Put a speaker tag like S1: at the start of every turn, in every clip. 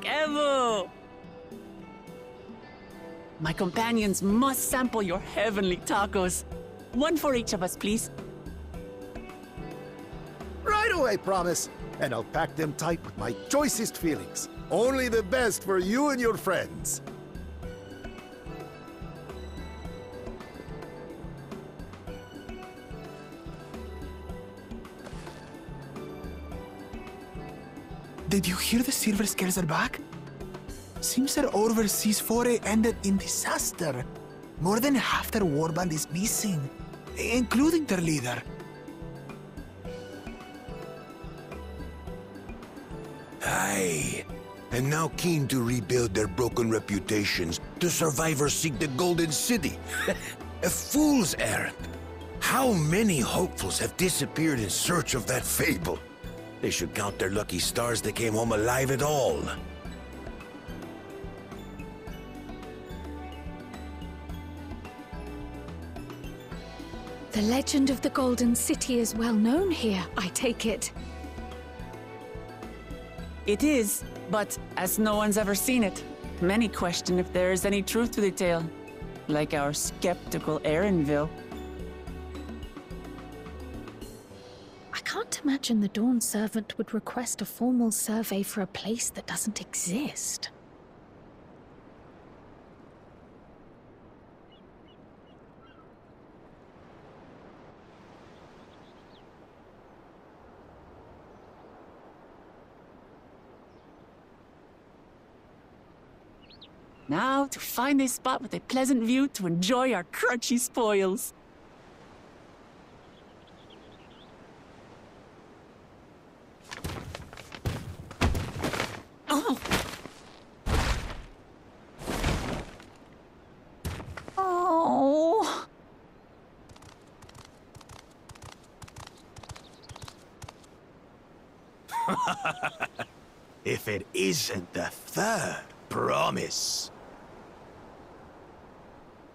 S1: Evo! My companions must sample your heavenly tacos. One for each of us, please.
S2: Right away, promise. And I'll pack them tight with my choicest feelings. Only the best for you and your friends.
S3: Did you hear the Silver Scales are back? Seems their overseas foray ended in disaster. More than half their warband is missing, including their leader.
S4: Aye. And now keen to rebuild their broken reputations, the survivors seek the Golden City. A fool's errand. How many hopefuls have disappeared in search of that fable? They should count their lucky stars they came home alive at all.
S5: The legend of the Golden City is well known here, I take it.
S1: It is, but as no one's ever seen it, many question if there is any truth to the tale. Like our skeptical Erinville.
S5: I can't imagine the Dawn Servant would request a formal survey for a place that doesn't exist.
S1: Now to find a spot with a pleasant view to enjoy our crunchy spoils. Oh! Oh!
S4: If it isn't the third promise.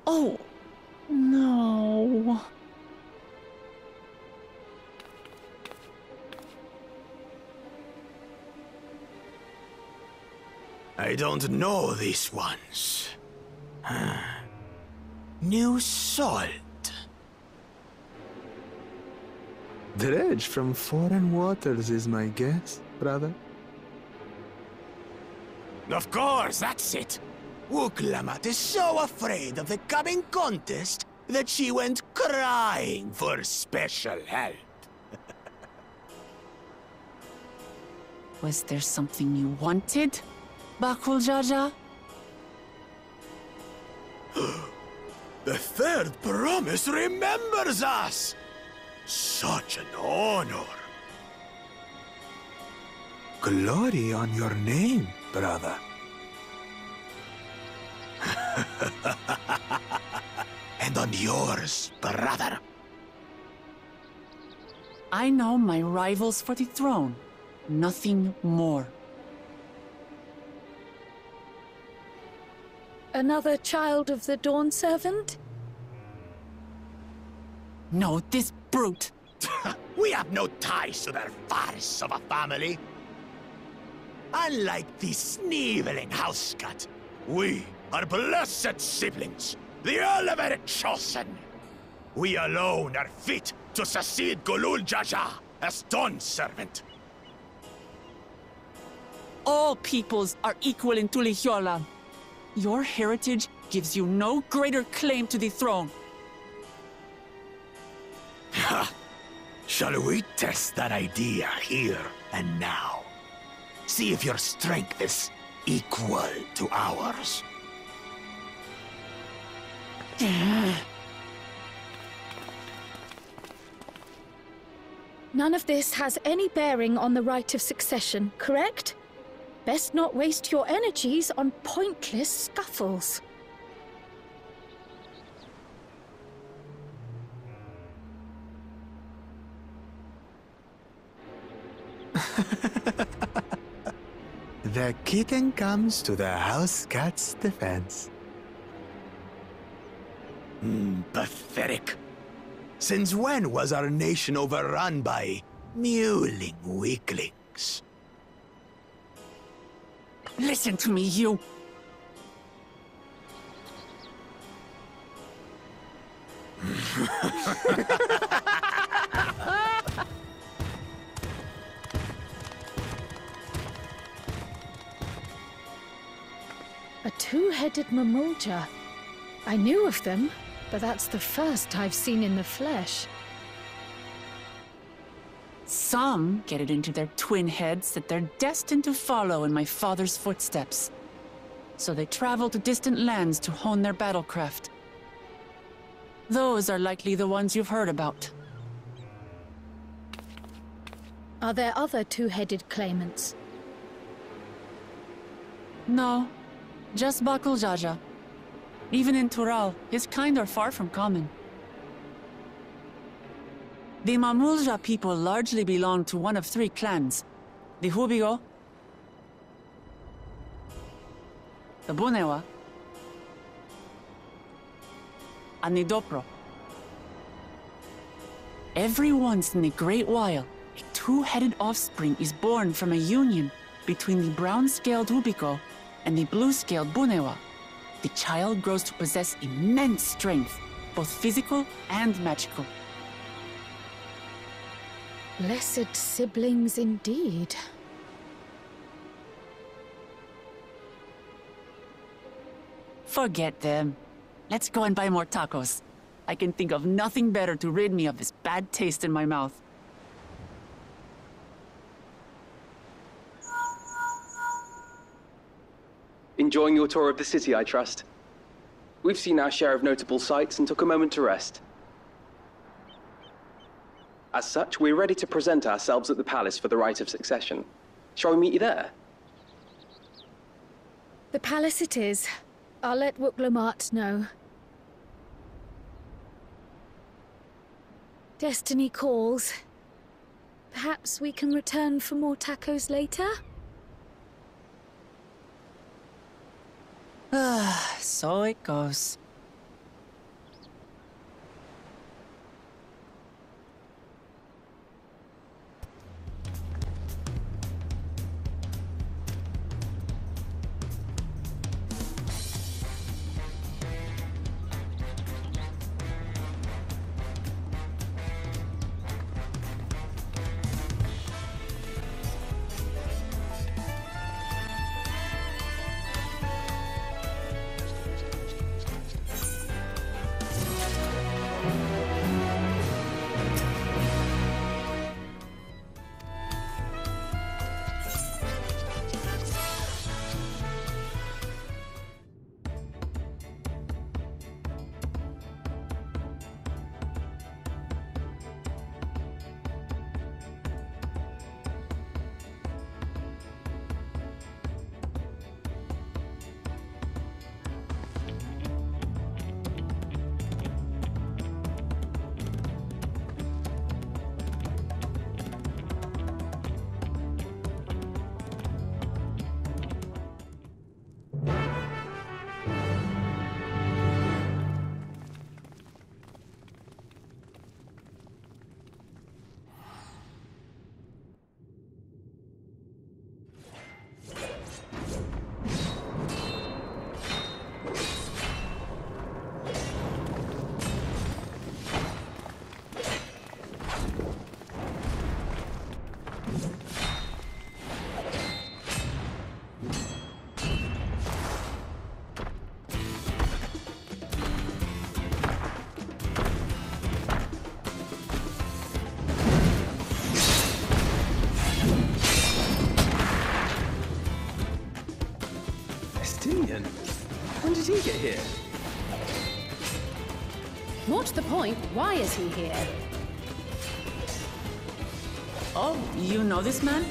S1: Oh, no.
S3: I don't know these ones. New salt. Dredge from foreign waters is my guess, brother. Of course, that's it. Wuklamat is so afraid of the coming contest that she went crying for special help.
S1: Was there something you wanted, Bakul Jaja?
S3: The third promise remembers us! Such an honor! Glory on your name, brother. And on yours, brother.
S1: I know my rivals for the throne. Nothing more.
S5: Another child of the Dawn Servant?
S1: No, this brute.
S3: We have no ties to their farce of a family. Unlike the sneevling housecut, we are blessed siblings, the elevated chosen. We alone are fit to succeed Gulul Jaja as Dawn Servant.
S1: All peoples are equal in Tulihiola. Your heritage gives you no greater claim to the throne.
S3: Ha! Shall we test that idea here and now? See if your strength is equal to ours.
S5: None of this has any bearing on the right of succession, correct? Best not waste your energies on pointless scuffles.
S3: The kitten comes to the house cat's defense. Pathetic. Since when was our nation overrun by mewling weaklings?
S1: Listen to me, you.
S5: A two-headed Mamulja. I knew of them, but that's the first I've seen in the flesh.
S1: Some get it into their twin heads that they're destined to follow in my father's footsteps. So they travel to distant lands to hone their battlecraft. Those are likely the ones you've heard about.
S5: Are there other two-headed claimants?
S1: No, just Bakul Jaja. Even in Tural, his kind are far from common. The Mamulja people largely belong to one of three clans. The Hubigo, the Bunewa, and the Dopro. Every once in a great while, a two-headed offspring is born from a union between the brown-scaled Hubigo and the blue-scaled Bunewa. The child grows to possess immense strength, both physical and magical.
S5: Blessed siblings indeed.
S1: Forget them. Let's go and buy more tacos. I can think of nothing better to rid me of this bad taste in my mouth.
S6: Enjoying your tour of the city, I trust. We've seen our share of notable sights and took a moment to rest. As such, we're ready to present ourselves at the palace for the rite of succession. Shall we meet you there?
S5: The palace it is. I'll let Wuklamat know. Destiny calls. Perhaps we can return for more tacos later?
S1: So it goes.
S6: Estinian? When did he get here?
S5: What's the point? Why is he here?
S1: Oh, you know this man?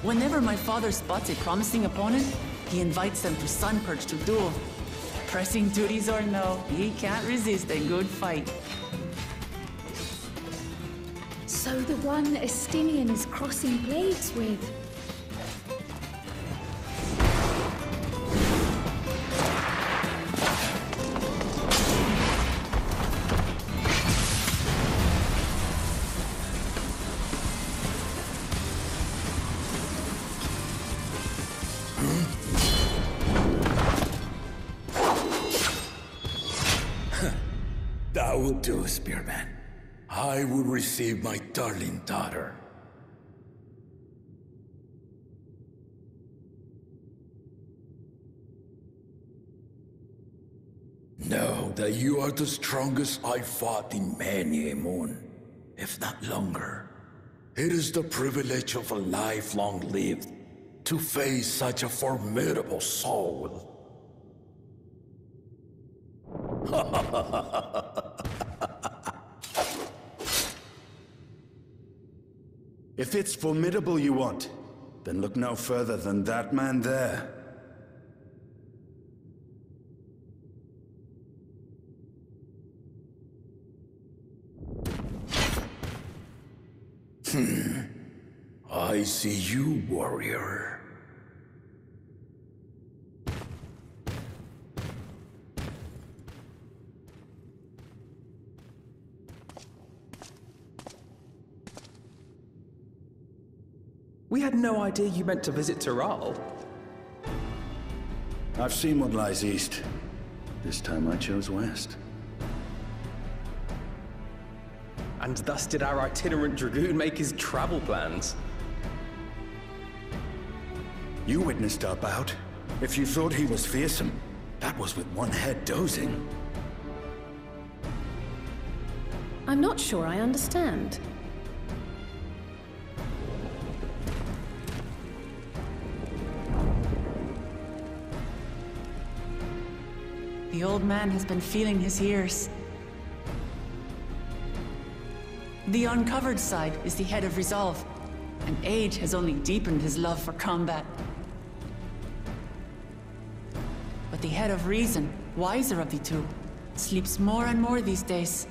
S1: Whenever my father spots a promising opponent, he invites them to Sunperch to duel. Pressing duties or no, he can't resist a good fight.
S5: So the one Estinian is crossing blades with.
S7: That will do, Spearman. I will receive my darling daughter. Know that you are the strongest I fought in many a moon, if not longer. It is the privilege of a life long lived to face such a formidable soul.
S8: If it's formidable you want, then look no further than that man there.
S7: I see you, warrior.
S6: We had no idea you meant to visit Tyrol.
S8: I've seen what lies east. This time I chose west.
S6: And thus did our itinerant dragoon make his travel plans.
S8: You witnessed our bout. If you thought he was fearsome, that was with one head dozing.
S5: I'm not sure I understand.
S1: The old man has been feeling his years. The uncovered side is the head of resolve, and age has only deepened his love for combat. But the head of reason, wiser of the two, sleeps more and more these days.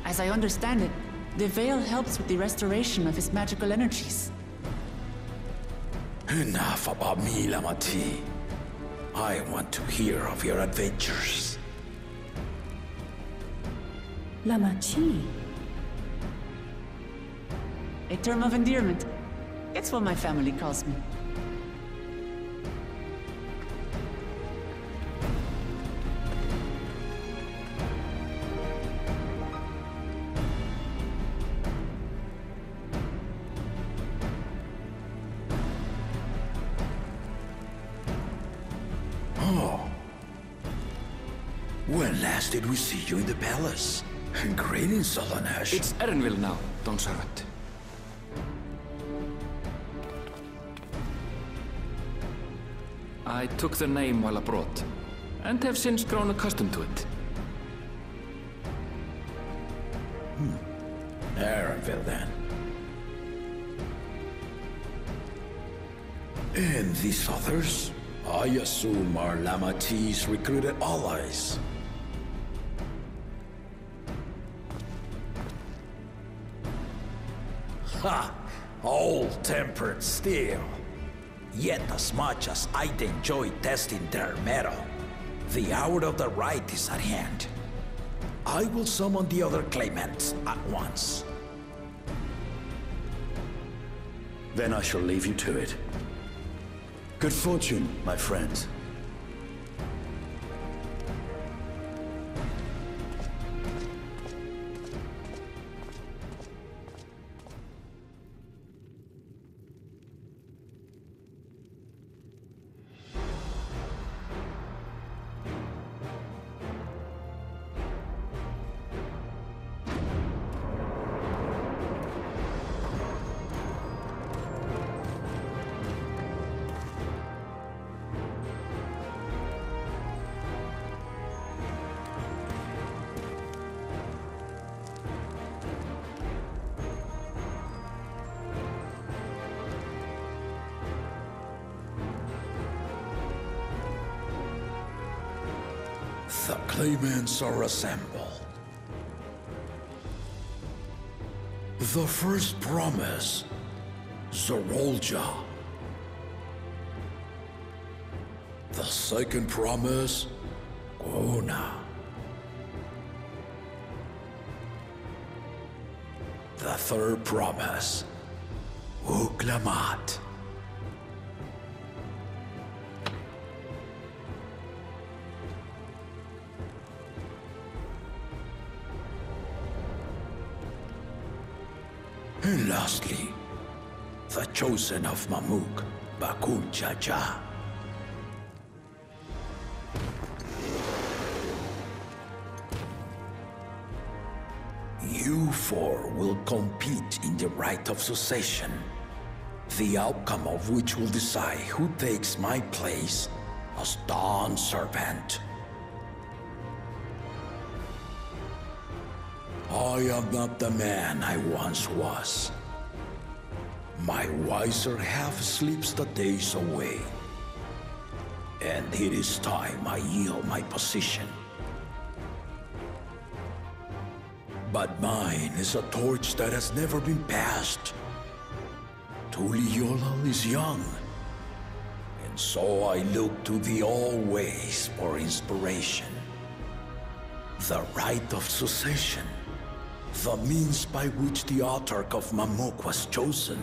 S1: As I understand it, the veil helps with the restoration of his magical energies.
S7: Enough about me, Lamati. I want to hear of your adventures.
S5: Lamachi.
S1: A term of endearment. It's what my family calls me.
S7: When last did we see you in the palace? Greetings, Solonash.
S9: It's Erenville now, Don Servant. I took the name while abroad, and have since grown accustomed to it.
S7: Erenville, then. And these others? I assume are Lamati's recruited allies. Ha! Old-tempered still. Yet as much as I'd enjoy testing their mettle, the hour of the Rite is at hand. I will summon the other claimants at once.
S8: Then I shall leave you to it. Good fortune, my friends.
S7: The claimants are assembled. The first promise, Zorolja. The second promise, Gona. The third promise, Uklamat. And lastly, the chosen of Mamuk, Bakul Jaja. You four will compete in the Rite of Succession, the outcome of which will decide who takes my place as Dawn Servant. I am not the man I once was. My wiser half sleeps the days away, and it is time I yield my position. But mine is a torch that has never been passed. Tuliyollal is young, and so I look to thee always for inspiration. The Rite of Succession, the means by which the Autarch of Mamuk was chosen.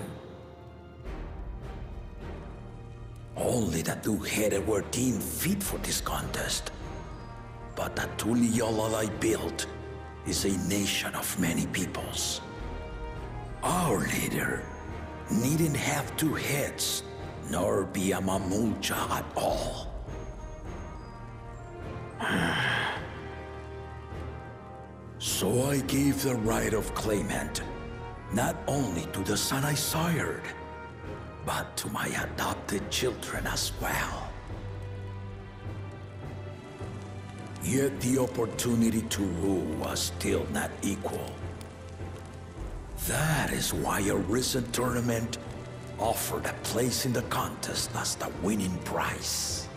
S7: Only the two-headed were deemed fit for this contest, but the Tuliyollal I built is a nation of many peoples. Our leader needn't have two heads, nor be a Mamulja at all. So I gave the right of claimant, not only to the son I sired, but to my adopted children as well. Yet the opportunity to rule was still not equal. That is why a recent tournament offered a place in the contest as the winning prize.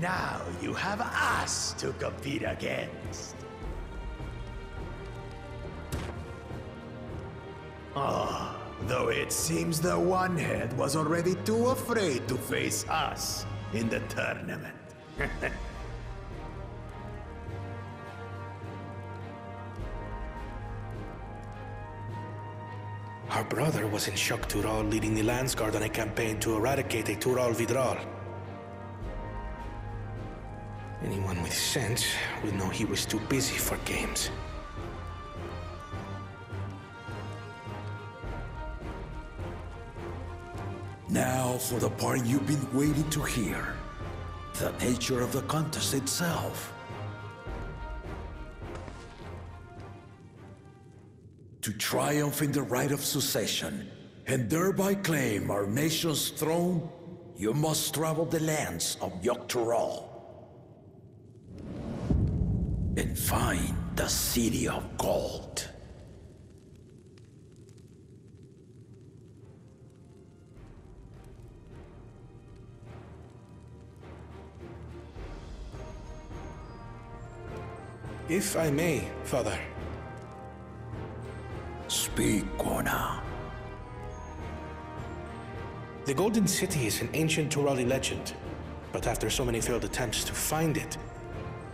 S10: Now you have us to compete against. Though it seems the one head was already too afraid to face us in the tournament.
S11: Our brother was in Shok Tural leading the Landsguard on a campaign to eradicate a Tural Vidral. Anyone with sense would know he was too busy for games.
S7: Now for the part you've been waiting to hear. The nature of the contest itself. To triumph in the Rite of Succession, and thereby claim our nation's throne, you must travel the lands of Yogg-Tural and find the City of Gold.
S11: If I may, Father.
S7: Speak, Gona.
S11: The Golden City is an ancient Turali legend, but after so many failed attempts to find it,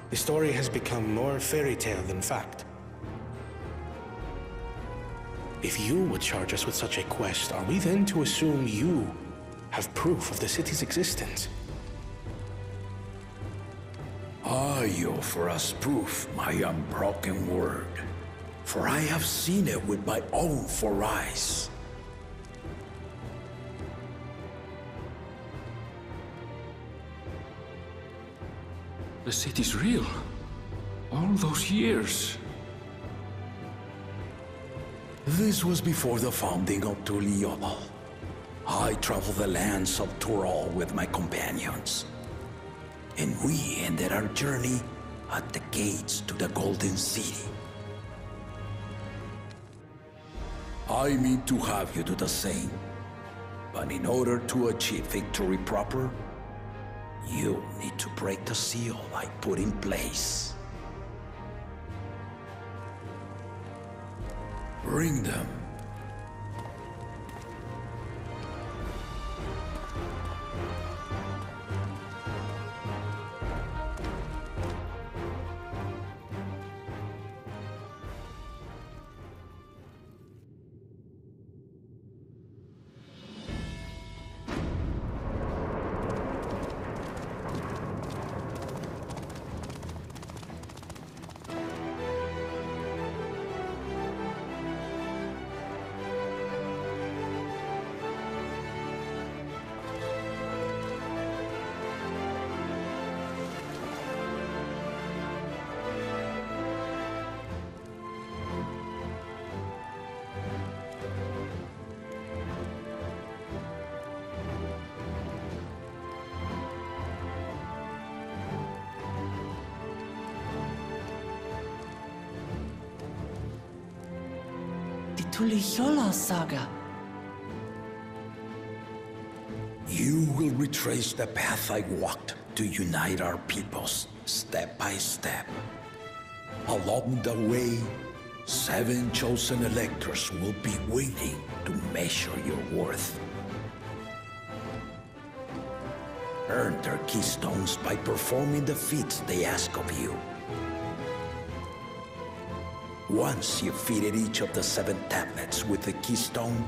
S11: the story has become more fairy tale than fact. If you would charge us with such a quest, are we then to assume you have proof of the city's existence?
S7: I offer as proof my unbroken word, for I have seen it with my own 4 eyes.
S9: The city's real. All those years.
S7: This was before the founding of Tuliyollal. I traveled the lands of Tural with my companions, and we ended our journey at the gates to the Golden City. I mean to have you do the same. And in order to achieve victory proper, you'll need to break the seal I put in place. Bring them.
S1: Tuliyola saga.
S7: You will retrace the path I walked to unite our peoples, step by step. Along the way, 7 chosen electors will be waiting to measure your worth. Earn their keystones by performing the feats they ask of you. Once you've fitted each of the 7 tablets with the keystone,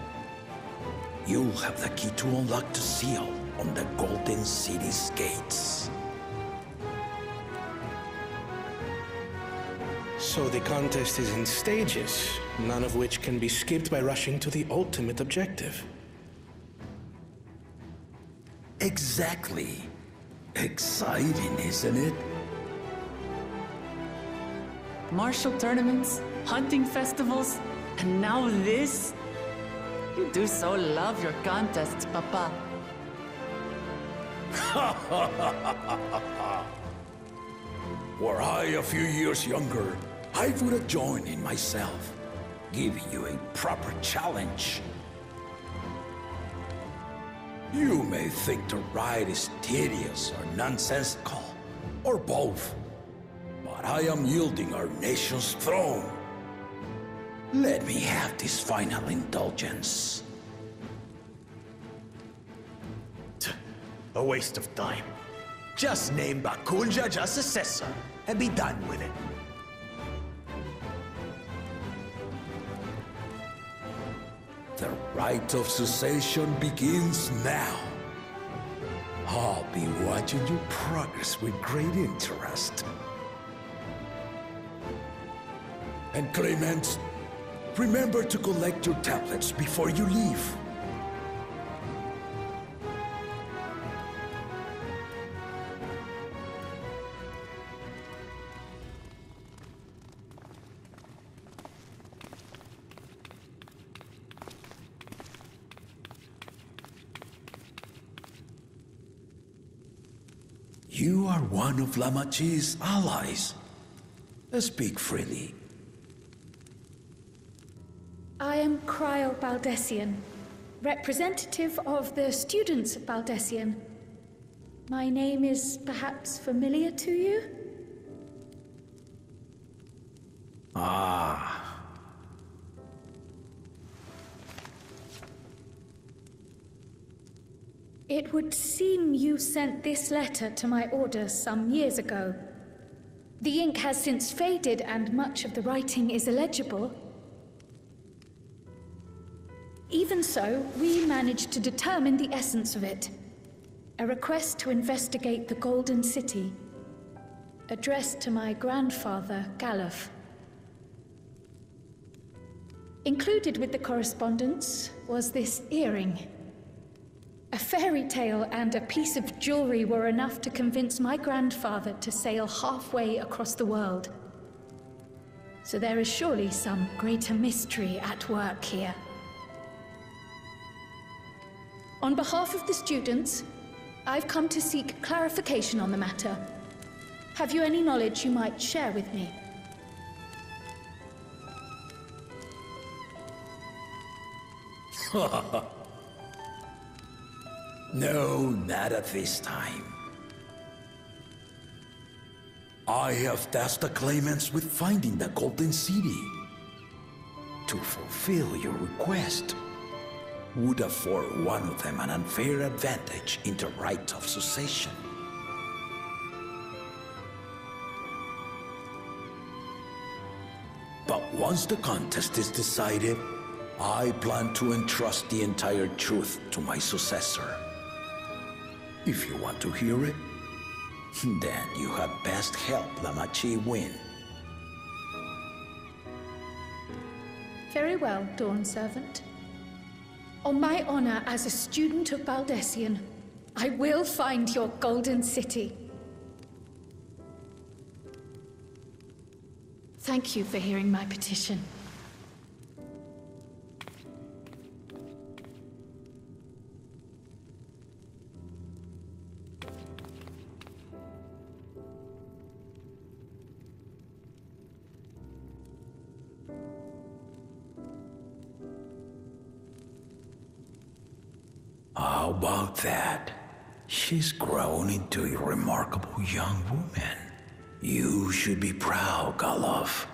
S7: you'll have the key to unlock the seal on the Golden City's gates.
S11: So the contest is in stages, none of which can be skipped by rushing to the ultimate objective.
S7: Exactly. Exciting, isn't it?
S1: Martial tournaments, hunting festivals, and now this? You do so love your contests, Papa.
S7: Were I a few years younger, I would have joined in myself, giving you a proper challenge. You may think the ride is tedious or nonsensical, or both. But I am yielding our nation's throne. Let me have this final indulgence.
S10: A waste of time. Just name Bakunja as successor and be done with it.
S7: The rite of cessation begins now. I'll be watching your progress with great interest. And Clemens, remember to collect your tablets before you leave. You are one of Lamachi's allies. Speak freely.
S5: I am Cryo Baldessian, representative of the students of Baldessian. My name is perhaps familiar to you?
S7: Ah.
S5: It would seem you sent this letter to my orders some years ago. The ink has since faded and much of the writing is illegible. Even so, we managed to determine the essence of it. A request to investigate the Golden City, addressed to my grandfather, Galuf. Included with the correspondence was this earring. A fairy tale and a piece of jewelry were enough to convince my grandfather to sail halfway across the world. So there is surely some greater mystery at work here. On behalf of the students, I've come to seek clarification on the matter. Have you any knowledge you might share with me?
S7: No, not at this time. I have tasked the claimants with finding the Golden City. To fulfill your request would afford one of them an unfair advantage in the right of succession. But once the contest is decided, I plan to entrust the entire truth to my successor. If you want to hear it, then you had best help Lamachi win.
S5: Very well, Dawn Servant. On my honor as a student of Baldessian, I will find your Golden City. Thank you for hearing my petition.
S7: How about that? She's grown into a remarkable young woman. You should be proud, Galov.